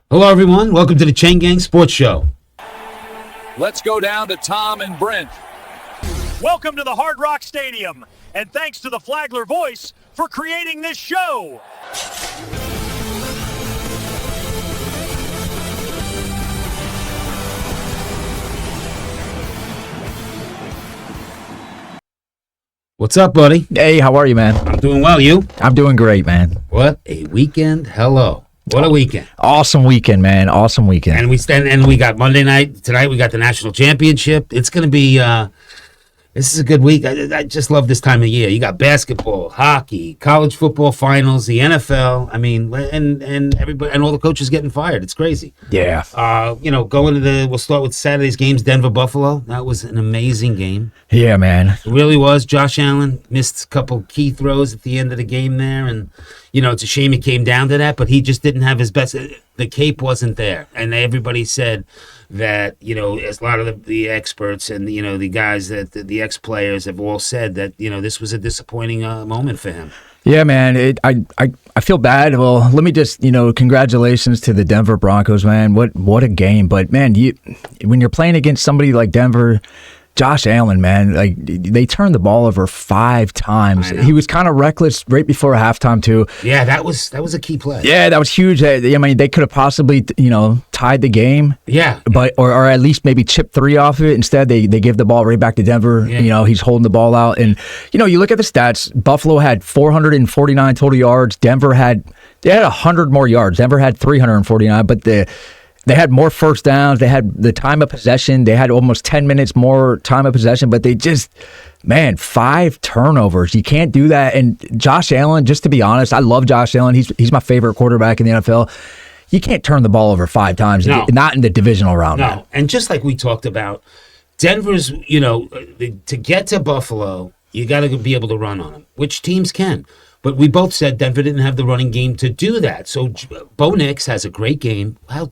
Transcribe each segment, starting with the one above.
Hello, everyone. Welcome to the Chain Gang Sports Show. Let's go down to Tom and Brent. Welcome to the Hard Rock Stadium, and thanks to the Flagler Voice for creating this show. What's up, buddy? Hey, how are you, man? I'm doing well. You? I'm doing great, man. What a weekend. Hello. What a weekend. Awesome weekend, man. Awesome weekend. And we got Monday night. Tonight we got the national championship. It's going to be, this is a good week. I just love this time of year. You got basketball, hockey, college football finals, the NFL. I mean, and everybody and all the coaches getting fired. It's crazy. Yeah. We'll start with Saturday's games, Denver, Buffalo. That was an amazing game. Yeah, man. It really was. Josh Allen missed a couple key throws at the end of the game there, and it's a shame it came down to that, but he just didn't have his best. The cape wasn't there, and everybody said that, as a lot of the experts and, the guys that the ex-players have all said that, this was a disappointing moment for him. Yeah, man. I feel bad. Well, let me just, congratulations to the Denver Broncos, man. What a game. But, man, when you're playing against somebody like Denver, Josh Allen, man, like they turned the ball over 5 times. He was kind of reckless right before halftime too. Yeah, that was a key play. Yeah, that was huge. I mean, they could have possibly, tied the game. Yeah, but or at least maybe chip 3 off of it. Instead, they give the ball right back to Denver. Yeah. He's holding the ball out, and you look at the stats. Buffalo had 449 total yards. They had 100 more yards. Denver had 349, but they had more first downs. They had the time of possession. They had almost 10 minutes more time of possession, but they just, 5 turnovers. You can't do that. And Josh Allen, just to be honest, I love Josh Allen. He's my favorite quarterback in the NFL. You can't turn the ball over 5 times, not in the divisional round. No, man. And just like we talked about, Denver's, to get to Buffalo, you got to be able to run on them, which teams can. But we both said Denver didn't have the running game to do that. So Bo Nix has a great game. How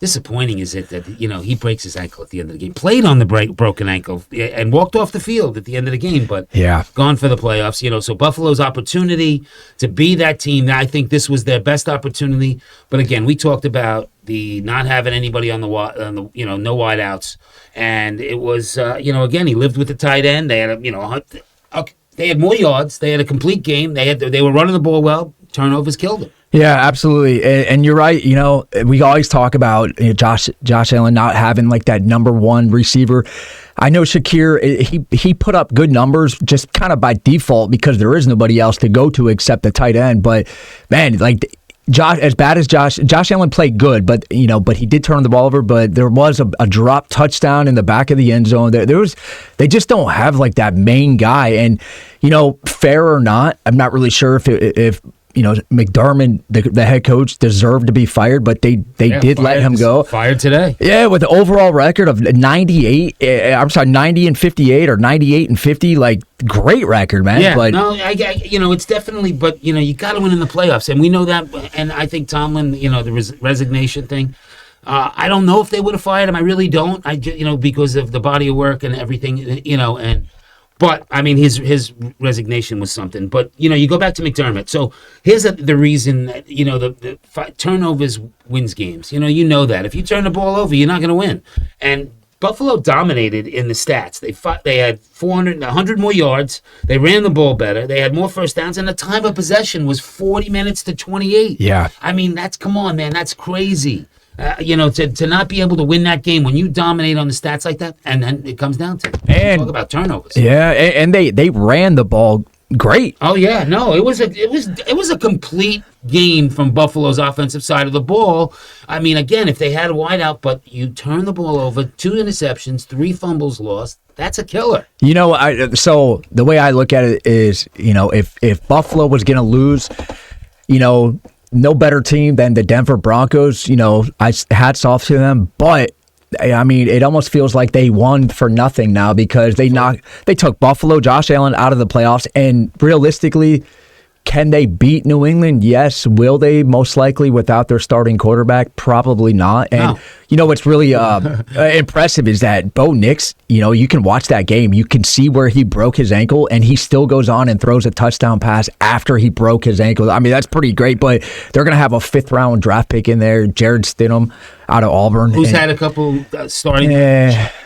disappointing is it that he breaks his ankle at the end of the game, played on the broken ankle and walked off the field at the end of the game, but gone for the playoffs. So Buffalo's opportunity to be that team, I think this was their best opportunity. But again, we talked about the not having anybody on the no wideouts, and it was again, he lived with the tight end. They had they had more yards, they had a complete game, they were running the ball well. Turnovers killed them. Yeah, absolutely. And you're right. We always talk about Josh Allen not having like that number one receiver. I know Shakir, he put up good numbers just kind of by default because there is nobody else to go to except the tight end. But man, like Josh Allen played good, but he did turn the ball over. But there was a drop touchdown in the back of the end zone. They just don't have like that main guy. And fair or not, I'm not really sure if McDermott, the head coach, deserved to be fired, but they did let him go. Fired today. Yeah, with the overall record of 90 and 58 or 98 and 50, like great record, man. Yeah, but, no, it's definitely, but you got to win in the playoffs, and we know that. And I think Tomlin, the resignation thing. I don't know if they would have fired him. I really don't. Because of the body of work and everything, But, I mean, his resignation was something. But, you go back to McDermott. So here's the reason that, the turnovers wins games. You know that. If you turn the ball over, you're not going to win. And Buffalo dominated in the stats. They had 100 more yards. They ran the ball better. They had more first downs. And the time of possession was 40 minutes to 28. Yeah. I mean, come on, man. That's crazy. To not be able to win that game when you dominate on the stats like that, and then it comes down to talk about turnovers. Yeah, and they ran the ball great. Oh yeah, no, it was a complete game from Buffalo's offensive side of the ball. I mean, again, if they had a wideout, but you turn the ball over, 2 interceptions, 3 fumbles lost. That's a killer. So the way I look at it is, if Buffalo was going to lose, no better team than the Denver Broncos. Hats off to them. But, I mean, it almost feels like they won for nothing now because they took Buffalo, Josh Allen out of the playoffs. And realistically, can they beat New England? Yes. Will they? Most likely without their starting quarterback? Probably not. And what's really impressive is that Bo Nix, you can watch that game. You can see where he broke his ankle, and he still goes on and throws a touchdown pass after he broke his ankle. I mean, that's pretty great, but they're going to have a 5th-round draft pick in there, Jared Stidham out of Auburn. Who's had a couple starting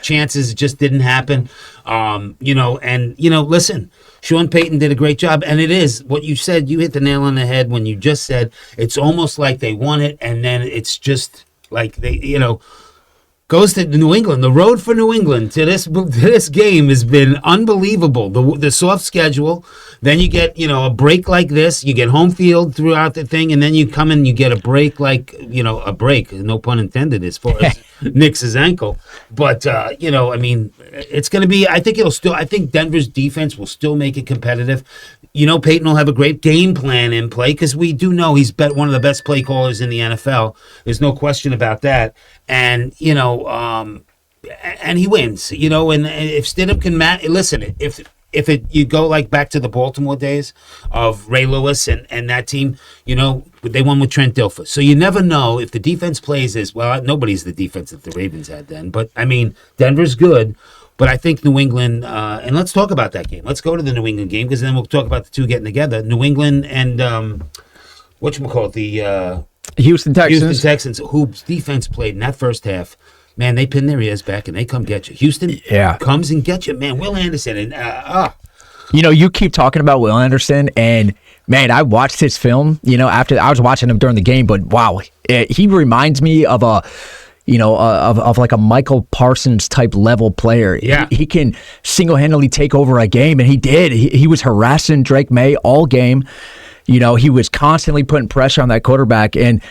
chances, it just didn't happen. Listen, Sean Payton did a great job, and it is what you said. You hit the nail on the head when you just said it's almost like they won it, and then it's just like they, goes to New England. The road for New England to this game has been unbelievable. The soft schedule, then you get a break like this. You get home field throughout the thing, and then you come in, you get a break like a break. No pun intended as far as Nix's ankle, but it's going to be. I think Denver's defense will still make it competitive. Peyton will have a great game plan in play because we do know he's one of the best play callers in the NFL. There's no question about that. And, and he wins, and if Stidham can listen, if you go like back to the Baltimore days of Ray Lewis and that team, they won with Trent Dilfer. So you never know if the defense plays as well. Nobody's the defense that the Ravens had then, but I mean, Denver's good. But I think New England, and let's talk about that game. Let's go to the New England game because then we'll talk about the two getting together. New England and the Houston Texans, whose defense played in that first half. Man, they pin their ears back and they come get you. Houston comes and gets you. Man, Will Anderson and you keep talking about Will Anderson, and man, I watched his film. After I was watching him during the game, but wow, he reminds me of a. Of like a Michael Parsons type level player. Yeah. He can single-handedly take over a game, and he did. He was harassing Drake May all game. He was constantly putting pressure on that quarterback. And,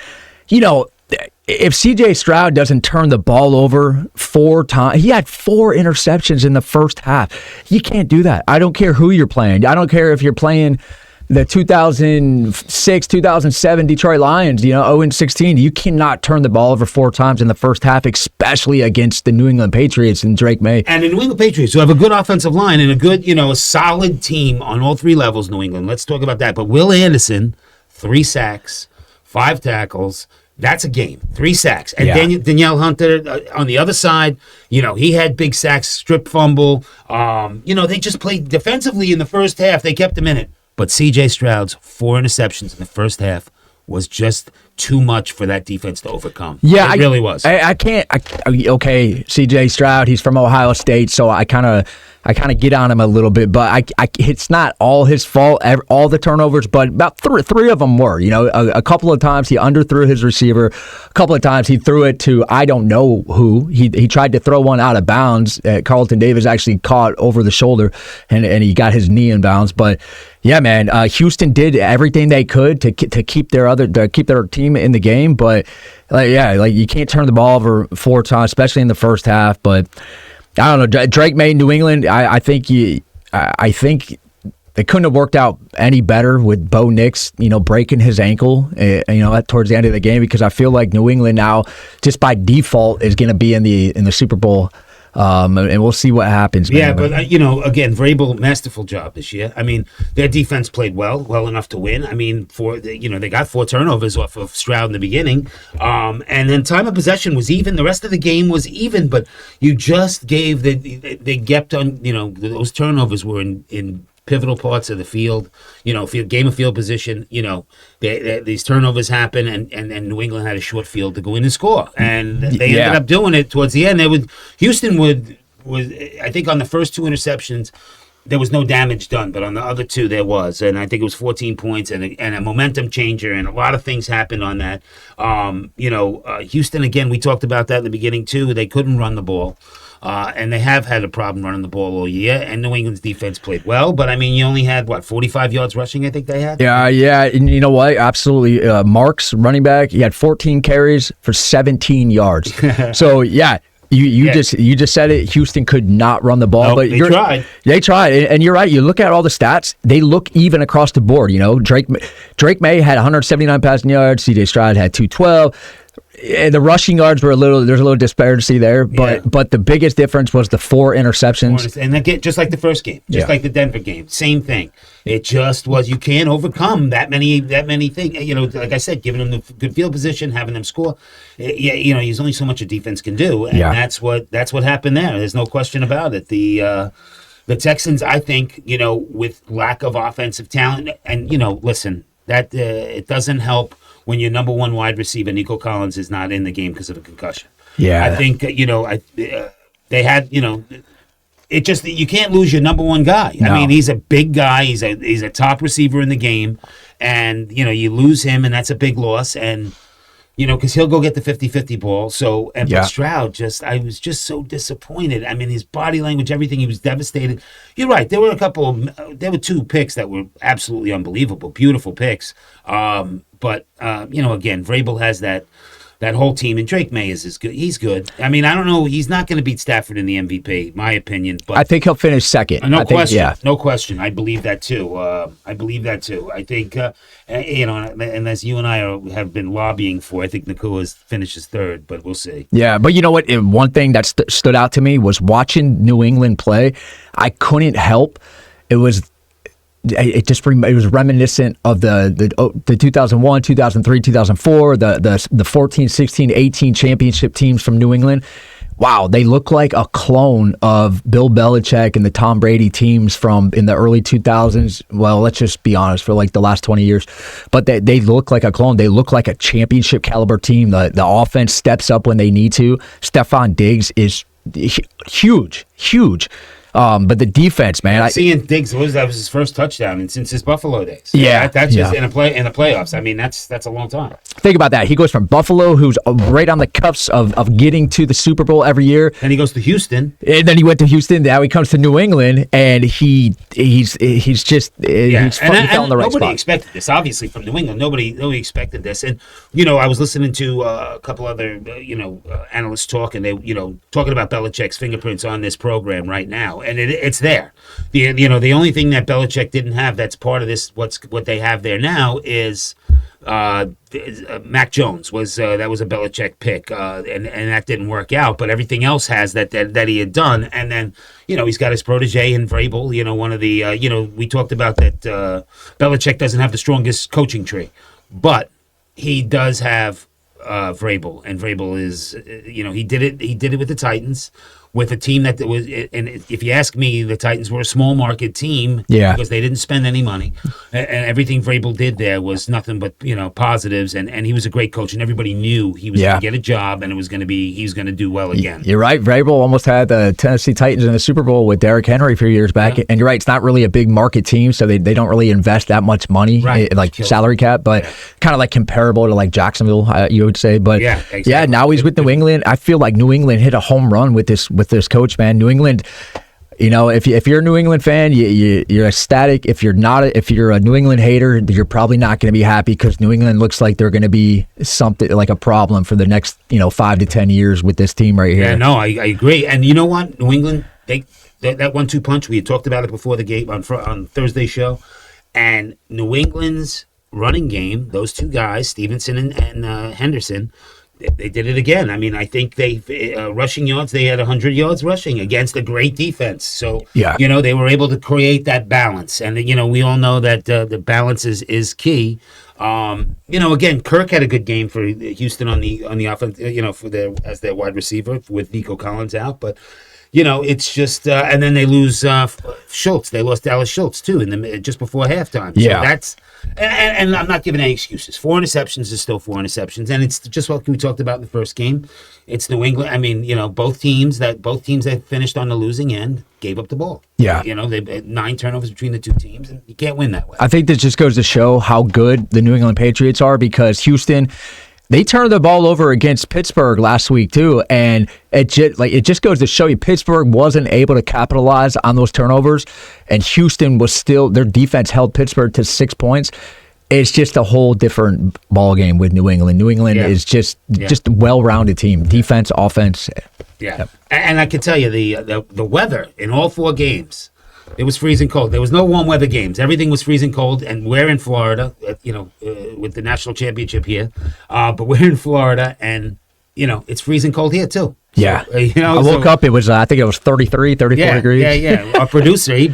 if C.J. Stroud doesn't turn the ball over 4 times, he had 4 interceptions in the first half. You can't do that. I don't care who you're playing. I don't care if you're playing the 2006, 2007 Detroit Lions, 0-16. You cannot turn the ball over 4 times in the first half, especially against the New England Patriots and Drake May. And the New England Patriots, who have a good offensive line and a good, a solid team on all 3 levels, New England. Let's talk about that. But Will Anderson, 3 sacks, 5 tackles. That's a game. 3 sacks. And Danielle Hunter on the other side, he had big sacks, strip fumble. They just played defensively in the first half. They kept him in it. But C.J. Stroud's 4 interceptions in the first half was just too much for that defense to overcome. Yeah, it really was. I can't. Okay, C.J. Stroud, he's from Ohio State, so I kind of get on him a little bit, but it's not all his fault. All the turnovers, but about three of them were. A couple of times he underthrew his receiver. A couple of times he threw it to I don't know who. He tried to throw one out of bounds. Carlton Davis actually caught over the shoulder, and he got his knee in bounds. But yeah, man, Houston did everything they could to keep their team in the game, but you can't turn the ball over 4 times, especially in the first half. But I don't know, Drake May, New England. I think they couldn't have worked out any better with Bo Nix, breaking his ankle, towards the end of the game, because I feel like New England now, just by default, is going to be in the Super Bowl. And we'll see what happens. Yeah, but again, Vrabel, masterful job this year. I mean, their defense played well enough to win. I mean, they got 4 turnovers off of Stroud in the beginning, and then time of possession was even. The rest of the game was even, but you just gave they kept on. Those turnovers were in pivotal parts of the field, game of field position, these turnovers happen, and New England had a short field to go in and score, and they ended up doing it towards the end. Houston was I think on the first 2 interceptions there was no damage done, but on the other 2 there was, and I think it was 14 points and a momentum changer, and a lot of things happened on that. Houston, again, we talked about that in the beginning too. They couldn't run the ball. And they have had a problem running the ball all year, and New England's defense played well, but I mean, you only had 45 yards rushing, I think they had? Yeah, and you know what? Absolutely. Marks, running back, he had 14 carries for 17 yards. So, yeah. You just said it. Houston could not run the ball, but they tried. They tried, and you're right. You look at all the stats; they look even across the board. Drake May had 179 passing yards. C.J. Stroud had 212. The rushing yards were there's a little disparity there, but the biggest difference was the 4 interceptions. And again, just like the first game, like the Denver game, same thing. It just was. You can't overcome that many things. You know, like I said, giving them the good field position, having them score. Yeah, you know, there's only so much a defense can do, and that's what happened there. There's no question about it. The Texans, I think, you know, with lack of offensive talent, and you know, listen, that it doesn't help when your number one wide receiver, Nico Collins, is not in the game because of a concussion. Yeah, I think you know, they had, you know. It just, you can't lose your number one guy. No. I mean, he's a big guy. He's a top receiver in the game. And, you know, you lose him, and that's a big loss. And, you know, because he'll go get the 50-50 ball. So, and but Stroud, I was just so disappointed. I mean, his body language, everything, he was devastated. You're right. There were two picks that were absolutely unbelievable, beautiful picks. But, you know, again, Vrabel has that whole team, and Drake May is good. He's good. I mean, I don't know. He's not going to beat Stafford in the MVP, my opinion. But I think he'll finish second. No question. No question. I believe that too. I think, you know, and as you and I have been lobbying for, I think Nakua finishes third, but we'll see. Yeah, but you know what? One thing that stood out to me was watching New England play. I couldn't help. It was reminiscent of the 2001, 2003, 2004, the 14, 16, 18 championship teams from New England. Wow, they look like a clone of Bill Belichick and the Tom Brady teams from in the early 2000s. Well, let's just be honest, for like the last 20 years. But they look like a clone. They look like a championship caliber team. The offense steps up when they need to. Stephon Diggs is huge. But the defense, man. Seeing Diggs that was his first touchdown and since his Buffalo days. Yeah, that's just in the playoffs. I mean, that's a long time. Think about that. He goes from Buffalo, who's right on the cusp of getting to the Super Bowl every year. Then he goes to Houston. And then he went to Houston. Now he comes to New England, and he's fell in the right spot. Nobody expected this, obviously, from New England. Nobody expected this. And you know, I was listening to a couple other analysts talk, and they talking about Belichick's fingerprints on this program right now. And it's there. The only thing that Belichick didn't have that's part of this, what they have there now is Mac Jones that was a Belichick pick, and that didn't work out. But everything else has that he had done. And then he's got his protege in Vrabel. One of the we talked about that Belichick doesn't have the strongest coaching tree, but he does have Vrabel, and Vrabel is he did it with the Titans. With a team that was, and if you ask me, the Titans were a small market team because they didn't spend any money, and everything Vrabel did there was nothing but positives, and he was a great coach, and everybody knew he was going to get a job, and he was going to do well again. You're right. Vrabel almost had the Tennessee Titans in the Super Bowl with Derrick Henry a few years back, and you're right. It's not really a big market team, so they don't really invest that much money, salary cap, but kind of like comparable to like Jacksonville, you would say. But exactly. Now he's with New England. I feel like New England hit a home run with this coach, man. New England, if you're a New England fan, you're ecstatic. If you're a New England hater, you're probably not going to be happy because New England looks like they're going to be something like a problem for the next 5 to 10 years with this team right here. Yeah, no, I agree. And you know what, New England, that 1-2 punch, we had talked about it before the game on Thursday's show, and New England's running game, those two guys, Stevenson and Henderson. They did it again. I mean, I think they rushing yards. They had 100 yards rushing against a great defense. So they were able to create that balance. And we all know that the balance is key. Again, Kirk had a good game for Houston on the offense. As their wide receiver with Nico Collins out, but. It's just, and then they lose Schultz. They lost Dallas Schultz too just before halftime. Yeah, so that's, and I'm not giving any excuses. 4 interceptions is still 4 interceptions, and it's just what we talked about in the first game. It's New England. I mean, both teams that finished on the losing end gave up the ball. Yeah, they had 9 turnovers between the two teams, and you can't win that way. I think this just goes to show how good the New England Patriots are because Houston. They turned the ball over against Pittsburgh last week too, and it just goes to show you Pittsburgh wasn't able to capitalize on those turnovers, and Houston was still their defense held Pittsburgh to 6 points. It's just a whole different ball game with New England. New England is just a well-rounded team, defense, offense. Yeah, and I can tell you the weather in all 4 games. It was freezing cold. There was no warm weather games. Everything was freezing cold, and we're in Florida, with the national championship here. But we're in Florida, and it's freezing cold here too. Yeah. So, you know, I woke up, it was, I think it was 33, 34 degrees. Yeah. Our producer, he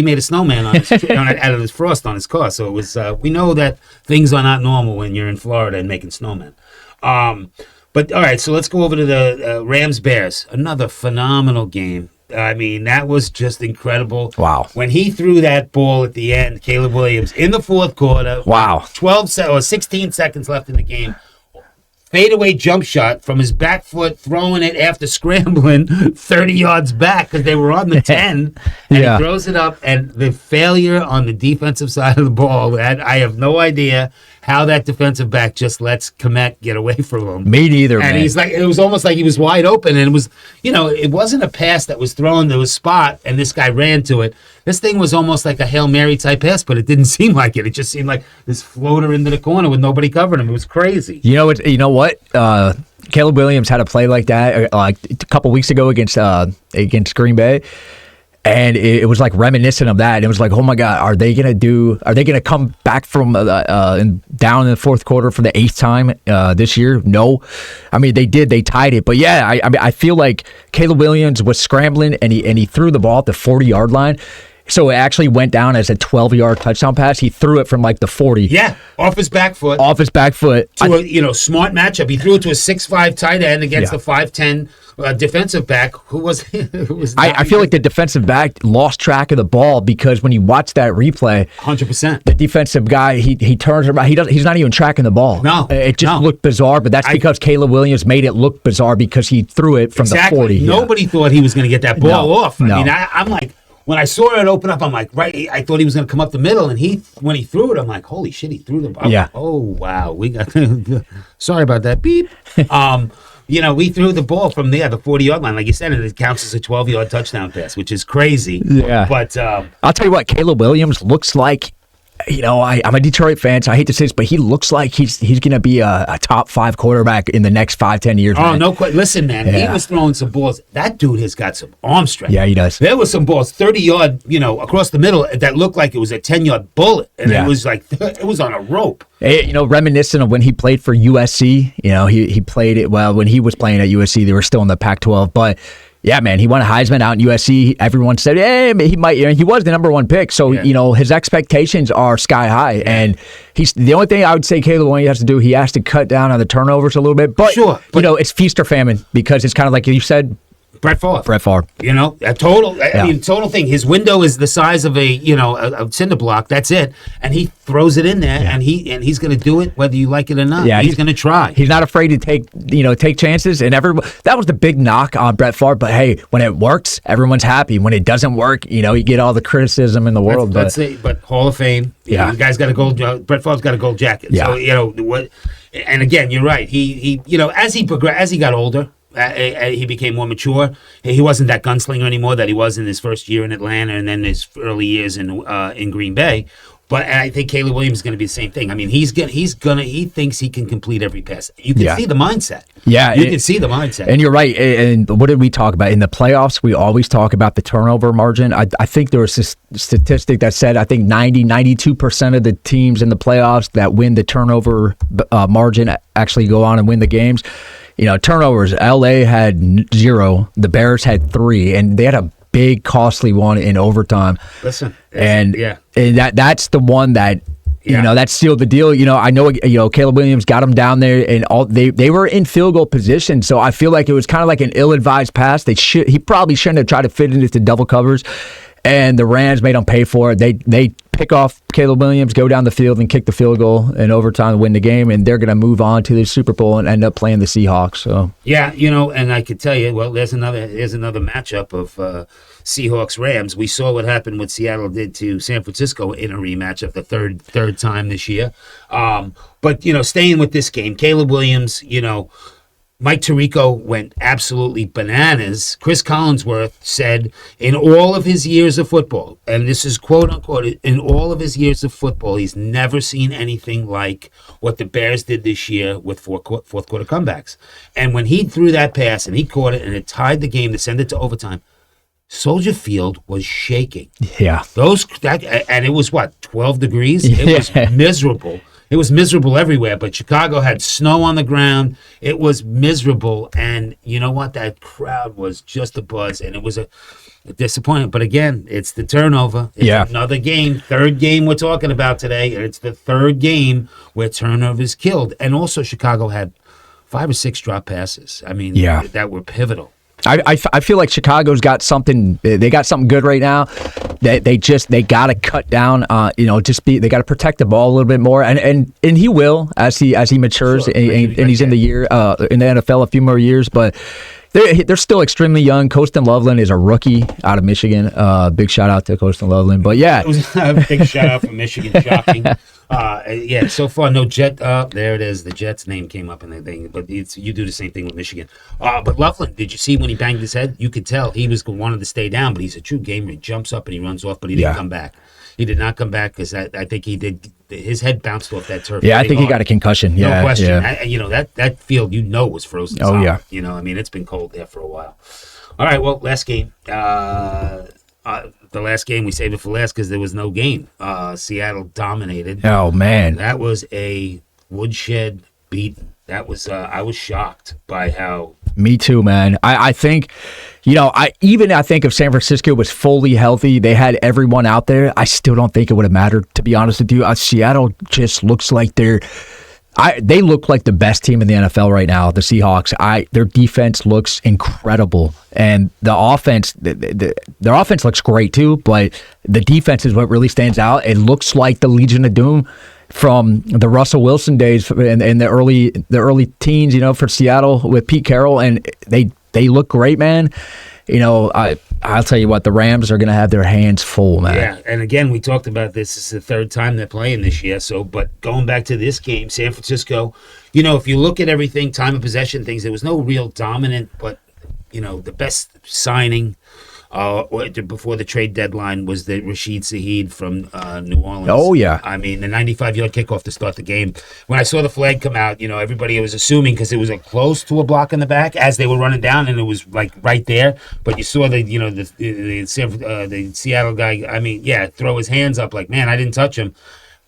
made a snowman on out of his frost on his car. So it was, we know that things are not normal when you're in Florida and making snowmen. But all right, so let's go over to the Rams Bears. Another phenomenal game. I mean, that was just incredible. Wow. When he threw that ball at the end, Caleb Williams, in the fourth quarter. Wow. 16 seconds left in the game. Fadeaway jump shot from his back foot, throwing it after scrambling 30 yards back because they were on the 10. And he throws it up, and the failure on the defensive side of the ball, I have no idea how that defensive back just lets Komet get away from him. Me neither, and man. he's like, it was almost like he was wide open, and it was, it wasn't a pass that was thrown to a spot, and this guy ran to it. This thing was almost like a Hail Mary type pass, but it didn't seem like it. It just seemed like this floater into the corner with nobody covering him. It was crazy. You know what? Caleb Williams had a play like that like a couple weeks ago against Green Bay. And it was like reminiscent of that. And it was like, oh my God, are they gonna come back from down in the fourth quarter for the 8th time this year? No. I mean, they did. They tied it. But yeah, I feel like Caleb Williams was scrambling and he threw the ball at the 40-yard line. So it actually went down as a 12-yard touchdown pass. He threw it from like the 40. Yeah, off his back foot. To a smart matchup. He threw it to a 6'5" tight end against the 5'10" defensive back. Who was I feel like the defensive back lost track of the ball because when you watch that replay, 100%, the defensive guy he turns around. He's not even tracking the ball. No, it just looked bizarre. But that's because Caleb Williams made it look bizarre because he threw it from the 40. Nobody thought he was going to get that ball off. I mean, I'm like. When I saw it open up, I'm like, right. I thought he was going to come up the middle, and when he threw it, I'm like, holy shit, he threw the ball. Yeah. Oh wow, we got. Sorry about that. Beep. We threw the ball from the 40-yard line, like you said, and it counts as a 12-yard touchdown pass, which is crazy. Yeah. But I'll tell you what, Caleb Williams looks like. I'm a Detroit fan, so I hate to say this, but he looks like he's going to be a top 5 quarterback in the next 5-10 years. Oh, man. no question. Listen, man, he was throwing some balls. That dude has got some arm strength. Yeah, he does. There was some balls, 30-yard, across the middle that looked like it was a 10-yard bullet, and it was like it was on a rope. Reminiscent of when he played for USC. He played it well when he was playing at USC. They were still in the Pac-12, but. Yeah, man, he won a Heisman out in USC. Everyone said, hey, he might. He was the number 1 pick, so his expectations are sky high. Yeah. And he's the only thing I would say Caleb Williams has to do. He has to cut down on the turnovers a little bit. But sure, it's feast or famine because it's kind of like you said. Brett Favre. Total thing. His window is the size of a cinder block. That's it, and he throws it in there, and he's going to do it whether you like it or not. Yeah, he's going to try. He's not afraid to take chances, and that was the big knock on Brett Favre. But hey, when it works, everyone's happy. When it doesn't work, you get all the criticism in the world. That's it. But Hall of Fame. The guy's got a gold. Brett Favre's got a gold jacket. Yeah. So what? And again, you're right. He as he progressed, as he got older. He became more mature. He wasn't that gunslinger anymore that he was in his first year in Atlanta and then his early years in Green Bay. But I think Caleb Williams is going to be the same thing. I mean, he thinks he can complete every pass. You can see the mindset. Yeah, you can see the mindset. And you're right. And what did we talk about in the playoffs? We always talk about the turnover margin. I think there was this statistic that said 92% of the teams in the playoffs that win the turnover margin actually go on and win the games. Turnovers. LA had 0. The Bears had 3, and they had a big, costly one in overtime. Listen, and that's the one that that sealed the deal. I know Caleb Williams got him down there, and they were in field goal position. So I feel like it was kind of like an ill-advised pass. He probably shouldn't have tried to fit it into double covers. And the Rams made them pay for it. They pick off Caleb Williams, go down the field, and kick the field goal in overtime to win the game. And they're going to move on to the Super Bowl and end up playing the Seahawks. So yeah, and I could tell you, well, there's another matchup of Seahawks-Rams. We saw what happened, what Seattle did to San Francisco in a rematch of the third time this year. But staying with this game, Caleb Williams, Mike Tirico went absolutely bananas. Chris Collinsworth said in all of his years of football, and this is quote unquote, in all of his years of football, he's never seen anything like what the Bears did this year with fourth quarter comebacks. And when he threw that pass and he caught it and it tied the game to send it to overtime, Soldier Field was shaking. Yeah. And it was 12 degrees? It was miserable. It was miserable everywhere, but Chicago had snow on the ground. It was miserable, and you know what? That crowd was just a buzz, and it was a disappointment. But again, it's the turnover. It's another game, third game we're talking about today, and it's the third game where turnovers killed. And also, Chicago had 5 or 6 drop passes. I mean, that were pivotal. I feel like Chicago's got something. They got something good right now. They got to cut down. They got to protect the ball a little bit more, and he will as he matures, Sure. and he's in the NFL a few more years, but. They're still extremely young. Colston Loveland is a rookie out of Michigan. Big shout out to Colston Loveland. But yeah, it was a big shout out from Michigan. Shocking. So far no Jet. There it is. The Jets name came up in the thing. But you do the same thing with Michigan. But Loveland, did you see when he banged his head? You could tell he wanted to stay down, but he's a true gamer. He jumps up and he runs off, but he didn't come back. He did not come back because I think he did. His head bounced off that turf. Yeah, I think he got a concussion. No question. Yeah. That field, was frozen. Oh, yeah. It's been cold there for a while. All right, well, last game. The last game, we saved it for last because there was no game. Seattle dominated. Oh, man. That was a woodshed beating. That was, I was shocked by how. Me too, man. I think, I think if San Francisco was fully healthy, they had everyone out there, I still don't think it would have mattered, to be honest with you. Seattle just looks like they look like the best team in the NFL right now, the Seahawks. Their defense looks incredible, and the offense, their offense looks great too, but the defense is what really stands out. It looks like the Legion of Doom from the Russell Wilson days and the early teens, for Seattle with Pete Carroll, and they look great, man. I'll tell you what, the Rams are going to have their hands full, man. Yeah, and again, we talked about this. This is the third time they're playing this year. But going back to this game, San Francisco, if you look at everything, time of possession things, there was no real dominant, but the best signing before the trade deadline was the Rashid Shaheed from New Orleans. Oh, yeah. I mean, the 95-yard kickoff to start the game. When I saw the flag come out, everybody was assuming because it was close to a block in the back as they were running down, and it was like right there. But you saw the Seattle guy, throw his hands up like, man, I didn't touch him.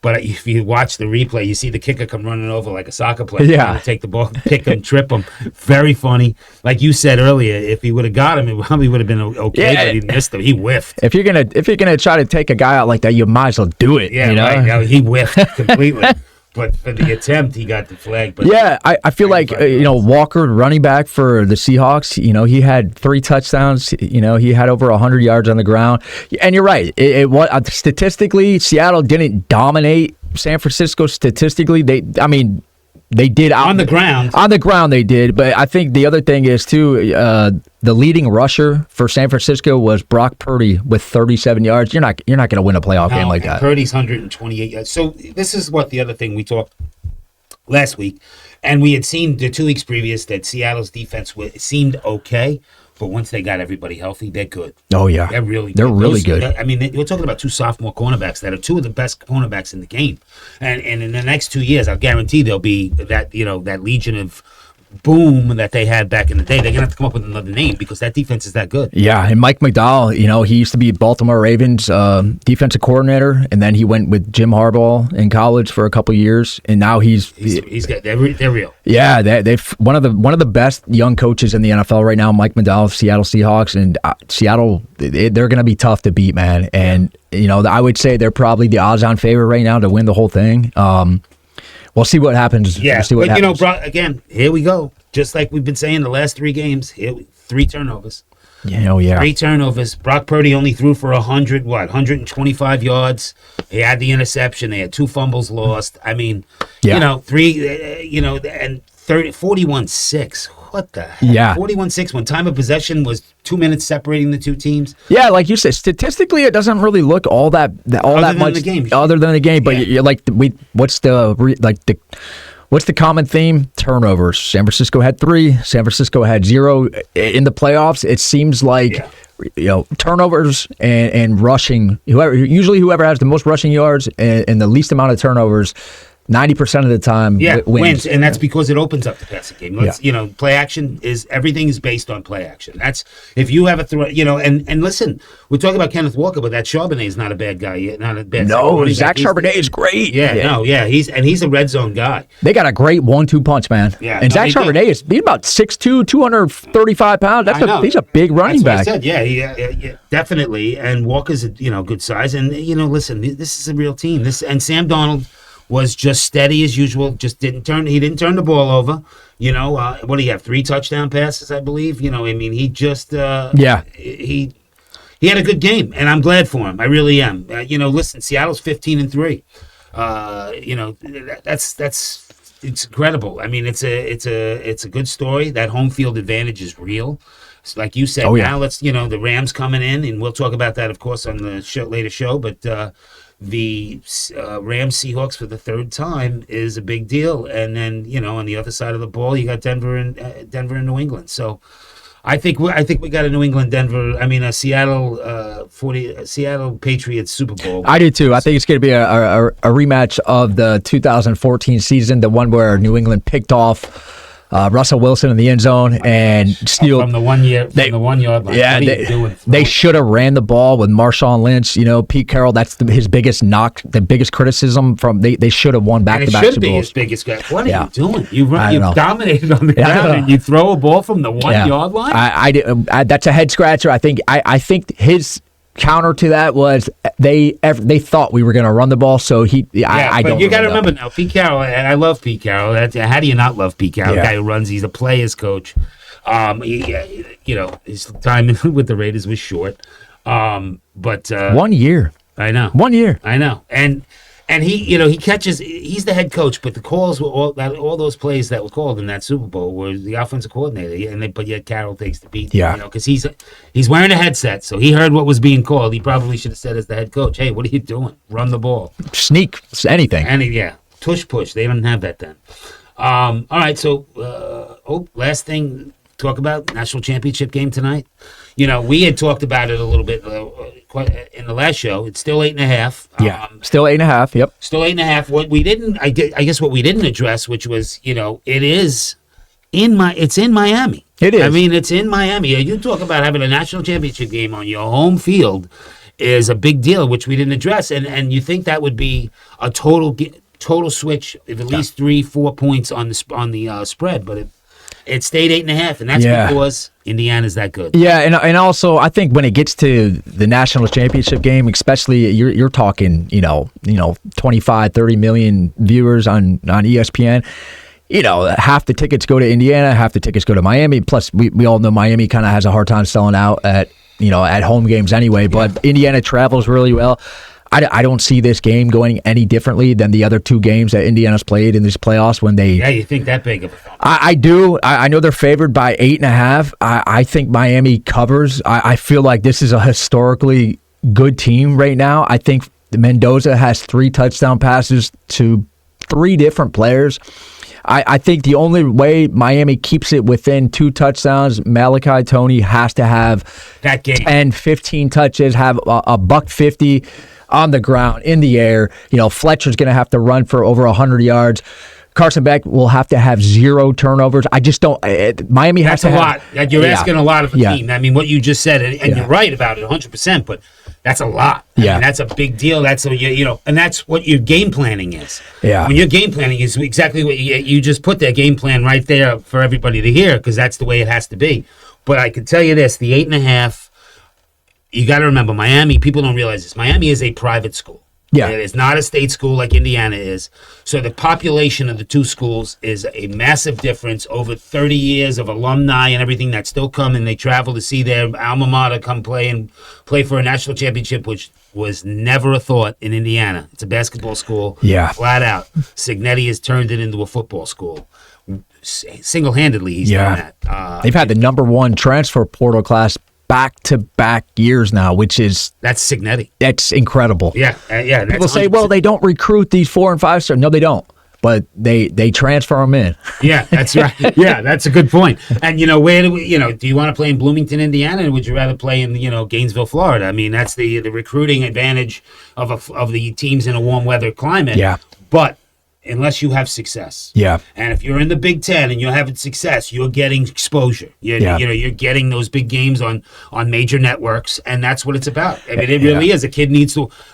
But if you watch the replay, you see the kicker come running over like a soccer player. Yeah. Take the ball, pick him, trip him. Very funny. Like you said earlier, if he would have got him, it probably would have been okay, but he missed him. He whiffed. If you're gonna try to take a guy out like that, you might as well do it. Yeah, right. No, he whiffed completely. But for the attempt, he got the flag. But I feel like Walker, running back for the Seahawks, he had 3 touchdowns. He had over 100 yards on the ground. And you're right. Statistically, Seattle didn't dominate San Francisco. Statistically, they did on the ground. On the ground, they did. But I think the other thing is too. The leading rusher for San Francisco was Brock Purdy with 37 yards. You're not going to win a playoff game like that. Purdy's 128 yards. So this is what the other thing we talked last week, and we had seen the 2 weeks previous that Seattle's defense seemed okay, but once they got everybody healthy, they're good. Oh yeah, they're really good. I mean, we're talking about 2 sophomore cornerbacks that are 2 of the best cornerbacks in the game, and in the next 2 years, I guarantee there'll be that that legion of boom that they had back in the day. They're gonna have to come up with another name because that defense is that good. Yeah, and Mike McDowell, he used to be Baltimore Ravens defensive coordinator, and then he went with Jim Harbaugh in college for a couple years, and now he's got they're real. Yeah, they've one of the best young coaches in the NFL right now, Mike McDowell, Seattle Seahawks, and Seattle, they're gonna be tough to beat, man. And I would say they're probably the odds-on favorite right now to win the whole thing. We'll see what happens. Yeah, we'll see what happens. Brock, again, here we go. Just like we've been saying the last 3 games, 3 turnovers. Yeah, 3 turnovers. Brock Purdy only threw for 125 yards. He had the interception. They had 2 fumbles lost. I mean, 3, and 41-6. What the heck? Yeah. 41-6 when time of possession was 2 minutes separating the 2 teams. Yeah, like you said, statistically, it doesn't really look all that much other than the game. But you're like, what's the common theme? Turnovers. San Francisco had 3. San Francisco had 0 in the playoffs. It seems like turnovers and rushing. Whoever has the most rushing yards and the least amount of turnovers, 90% of the time wins. And that's because it opens up the passing game. Play action everything is based on play action. That's if you have a threat, and listen, we're talking about Kenneth Walker, but that Charbonnet is not a bad guy yet. Not a bad. No, Zach Charbonnet is great. He's a red zone guy. They got a great 1-2 punch, man. Yeah, and Zach Charbonnet he's about 6'2", 235 pounds. He's a big running back. That's what I said. Yeah, definitely. And Walker's good size. And listen, this is a real team. And Sam Darnold was just steady as usual. He didn't turn the ball over. What do you have? 3 touchdown passes, I believe. He just he had a good game, and I'm glad for him. I really am. Listen, Seattle's 15-3. It's incredible. It's a good story. That home field advantage is real. It's like you said. Now let's the Rams coming in, and we'll talk about that, of course, on the later show. But the Rams Seahawks for the 3rd time is a big deal, and then on the other side of the ball you got Denver and New England. So I think we got a Seattle Patriots Super Bowl. I do too. I think it's going to be a rematch of the 2014 season, the one where New England picked off Russell Wilson in the end zone and steal from the 1 yard line. Yeah, they should have ran the ball with Marshawn Lynch. Pete Carroll. That's his biggest knock, the biggest criticism from. They should have won back-to-back Super Bowls. It should be his biggest guy. What are you doing? You dominated on the ground and you throw a ball from the 1 yard line. That's a head scratcher. I think his counter to that was they thought we were going to run the ball, so but you got to remember now, Pete Carroll, and I love Pete Carroll. How do you not love Pete Carroll? The guy who runs, he's a player's coach. His time with the Raiders was short, but 1 year. I know, 1 year. I know, and he catches. He's the head coach, but the calls were all those plays that were called in that Super Bowl were the offensive coordinator, but yet Carroll takes the beat. Yeah, because he's wearing a headset, so he heard what was being called. He probably should have said as the head coach, "Hey, what are you doing? Run the ball, sneak, anything." Tush push. They didn't have that then. All right, so last thing. Talk about national championship game tonight. We had talked about it a little bit in the last show. It's still 8.5. Still 8.5. Yep, still 8.5. What we didn't, I guess, what we didn't address, which was, it's in Miami. It is. It's in Miami. You talk about having a national championship game on your home field is a big deal, which we didn't address, and you think that would be a total switch of at least 3-4 points on the spread, but it stayed 8.5, and that's because Indiana's that good. Yeah, and also I think when it gets to the national championship game, especially you're talking 25, 30 million viewers on ESPN. Half the tickets go to Indiana, half the tickets go to Miami. Plus, we all know Miami kind of has a hard time selling out at home games anyway. But Indiana travels really well. I don't see this game going any differently than the other 2 games that Indiana's played in this playoffs when they... Yeah, you think that big of a... I do. I know they're favored by 8.5. I think Miami covers. I feel like this is a historically good team right now. I think Mendoza has 3 touchdown passes to 3 different players. I think the only way Miami keeps it within 2 touchdowns, Malachi Toney has to have that game 10, 15 touches, have a $150 on the ground, in the air. Fletcher's going to have to run for over 100 yards. Carson Beck will have to have 0 turnovers. I just don't. Miami has to have. That's a lot. You're asking a lot of a team. What you just said, and you're right about it 100%, but that's a lot. That's a big deal. That's and that's what your game planning is. Yeah. When your game planning is exactly what you just put that game plan right there for everybody to hear, because that's the way it has to be. But I can tell you this: the 8.5. You got to remember, Miami, people don't realize this. Miami is a private school. Yeah. It is not a state school like Indiana is. So the population of the 2 schools is a massive difference over 30 years of alumni and everything that still come and they travel to see their alma mater come play for a national championship, which was never a thought in Indiana. It's a basketball school. Yeah. Flat out. Signetti has turned it into a football school. Single-handedly, he's done that. They've had the number 1 transfer portal class back-to-back years now, which is... That's Signetti. That's incredible. Yeah. People say, well, they don't recruit these 4 and 5 stars. No, they don't. But they transfer them in. Yeah, that's right. Yeah, that's a good point. And, where do do you want to play in Bloomington, Indiana, or would you rather play in, Gainesville, Florida? That's the recruiting advantage of the teams in a warm weather climate. Yeah. But unless you have success. Yeah. And if you're in the Big Ten and you're having success, you're getting exposure. You're getting those big games on major networks, and that's what it's about. I mean, it really is.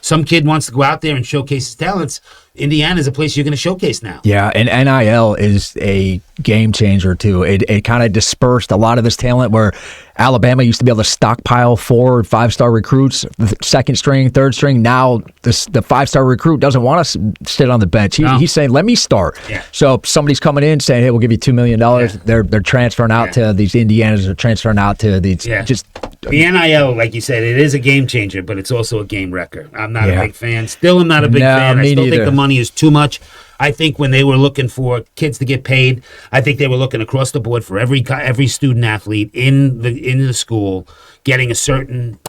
Some kid wants to go out there and showcase his talents. Indiana is a place you're going to showcase now. Yeah, and NIL is a game changer too. It kind of dispersed a lot of this talent where Alabama used to be able to stockpile 4 or 5-star recruits, second string, third string. Now the 5-star recruit doesn't want to sit on the bench. He's saying, "Let me start." Yeah. So if somebody's coming in saying, "Hey, we'll give you $2 million," they're transferring out to these Indianas. They're transferring out to these just. The NIL, like you said, it is a game changer, but it's also a game wrecker. I'm not a big fan. Still, I'm not a big fan. I still think the money is too much. I think when they were looking for kids to get paid, I think they were looking across the board for every student athlete in the school getting a certain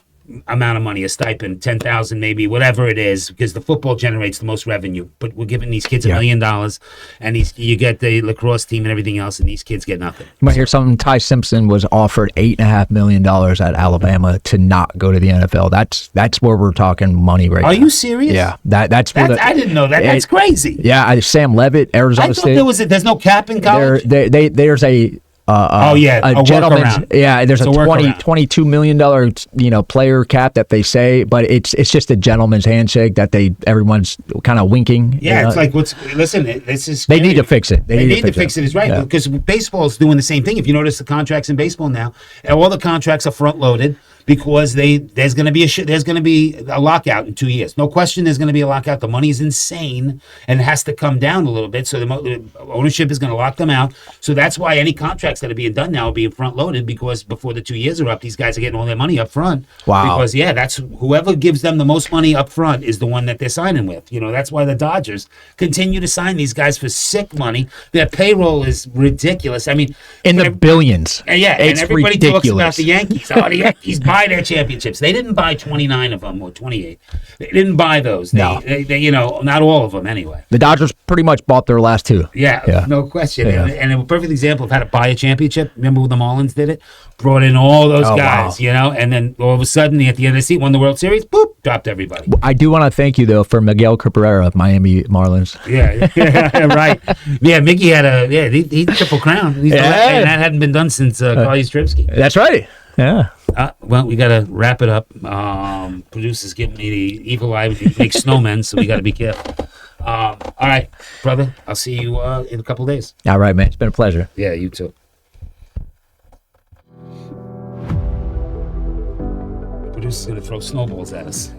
amount of money, a stipend, 10,000 maybe, whatever it is, because the football generates the most revenue. But we're giving these kids $1 million, and you get the lacrosse team and everything else, and these kids get nothing. You might hear something. Ty Simpson was offered $8.5 million at Alabama to not go to the NFL. That's where we're talking money right now. Are you serious? Yeah, that's I didn't know that. That's crazy. Yeah, Sam Levitt, Arizona State. There's no cap in college. There's a gentleman's there's a $22 million player cap that they say, but it's just a gentleman's handshake that everyone's kind of winking. Yeah, it's like this is they need to fix it. They need to fix it. It's right, because baseball's doing the same thing. If you notice the contracts in baseball now, all the contracts are front loaded because there's going to be a lockout in 2 years. No question, there's going to be a lockout. The money's insane and it has to come down a little bit. So the ownership is going to lock them out. So that's why any contracts that are being done now are being front loaded, because before the 2 years are up, these guys are getting all their money up front. Wow. Because that's whoever gives them the most money up front is the one that they're signing with. That's why the Dodgers continue to sign these guys for sick money. Their payroll is ridiculous. I mean, in the billions. And everybody ridiculous. Talks about the Yankees. Oh, the Yankees buy their championships. They didn't buy 29 of them or 28. They didn't buy those. They not all of them anyway. The Dodgers pretty much bought their last 2. Yeah. No question. Yeah. And a perfect example of how to buy a championship. Remember when the Marlins did it? Brought in all those guys, and then all of a sudden at the end of the season, won the World Series, boop, dropped everybody. I do want to thank you, though, for Miguel Cabrera of Miami Marlins. Yeah, right. Yeah, Mickey had he triple crown. And that hadn't been done since Carl Yastrzemski. That's right. Yeah. Well, we got to wrap it up. Producers giving me the evil eye when you make snowmen, so we got to be careful. All right, brother. I'll see you in a couple of days. All right, man. It's been a pleasure. Yeah, you too. The producer's going to throw snowballs at us.